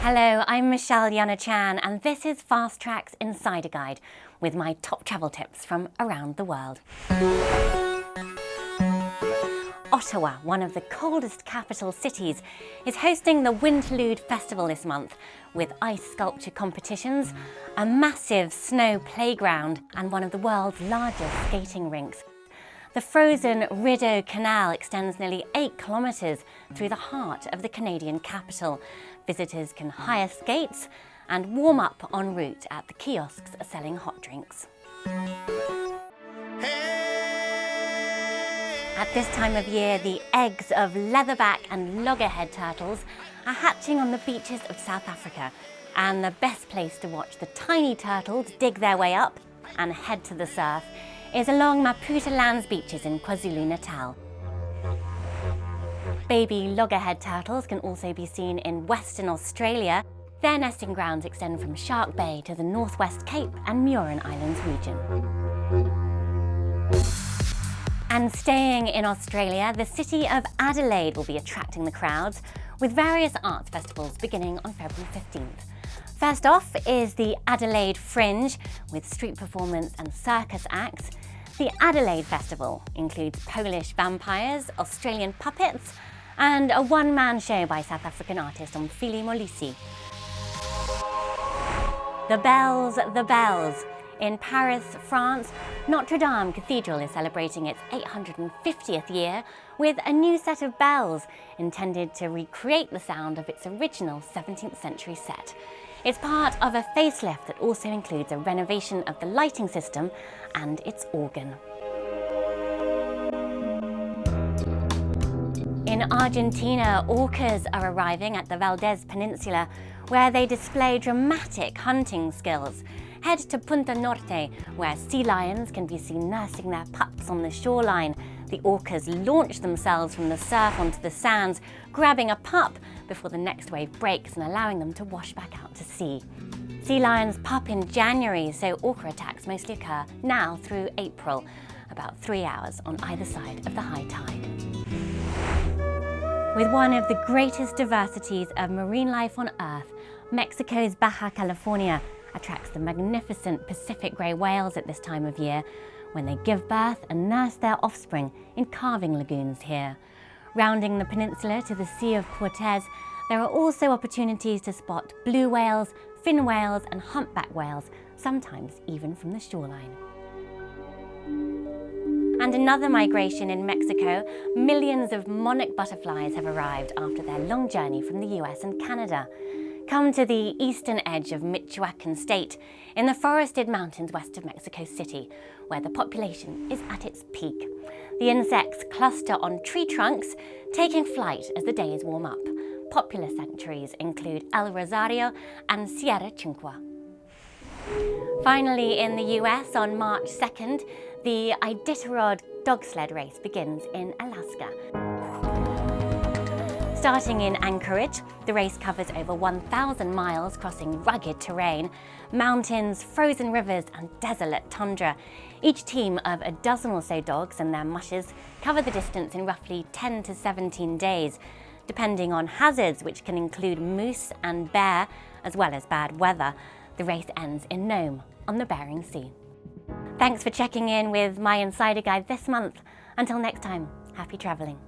Hello, I'm Michelle Jana Chan, and this is Fast Track's Insider Guide with my top travel tips from around the world. Ottawa, one of the coldest capital cities, is hosting the Winterlude Festival this month with ice sculpture competitions, a massive snow playground, and one of the world's largest skating rinks. The frozen Rideau Canal extends nearly 8 kilometres through the heart of the Canadian capital. Visitors can hire skates and warm up en route at the kiosks selling hot drinks. At this time of year, the eggs of leatherback and loggerhead turtles are hatching on the beaches of South Africa, and the best place to watch the tiny turtles dig their way up and head to the surf is along Maputo Lands beaches in KwaZulu-Natal. Baby loggerhead turtles can also be seen in Western Australia. Their nesting grounds extend from Shark Bay to the Northwest Cape and Muir Islands region. And staying in Australia, the city of Adelaide will be attracting the crowds with various arts festivals beginning on February 15th. First off is the Adelaide Fringe with street performance and circus acts. The Adelaide Festival includes Polish vampires, Australian puppets, and a one-man show by South African artist Omfili Molisi. The bells, the bells. In Paris, France, Notre Dame cathedral is celebrating its 850th year with a new set of bells intended to recreate the sound of its original 17th century set. It's part of a facelift that also includes a renovation of the lighting system and its organ. In Argentina, orcas are arriving at the Valdez Peninsula, where they display dramatic hunting skills. Head to Punta Norte, where sea lions can be seen nursing their pups on the shoreline. The orcas launch themselves from the surf onto the sands, grabbing a pup before the next wave breaks and allowing them to wash back out to sea. Sea lions pup in January, so orca attacks mostly occur now through April, about 3 hours on either side of the high tide. With one of the greatest diversities of marine life on Earth, Mexico's Baja California attracts the magnificent Pacific grey whales at this time of year when they give birth and nurse their offspring in calving lagoons here. Rounding the peninsula to the Sea of Cortez, there are also opportunities to spot blue whales, fin whales and humpback whales, sometimes even from the shoreline. And another migration in Mexico, millions of monarch butterflies have arrived after their long journey from the US and Canada. Come to the eastern edge of Michoacan state, in the forested mountains west of Mexico City, where the population is at its peak. The insects cluster on tree trunks, taking flight as the days warm up. Popular sanctuaries include El Rosario and Sierra Chincua. Finally, in the US on March 2nd, the Iditarod Dog Sled Race begins in Alaska. Starting in Anchorage, the race covers over 1,000 miles, crossing rugged terrain, mountains, frozen rivers and desolate tundra. Each team of a dozen or so dogs and their mushes cover the distance in roughly 10 to 17 days, depending on hazards which can include moose and bear, as well as bad weather. The race ends in Nome on the Bering Sea. Thanks for checking in with my Insider Guide this month. Until next time, happy travelling.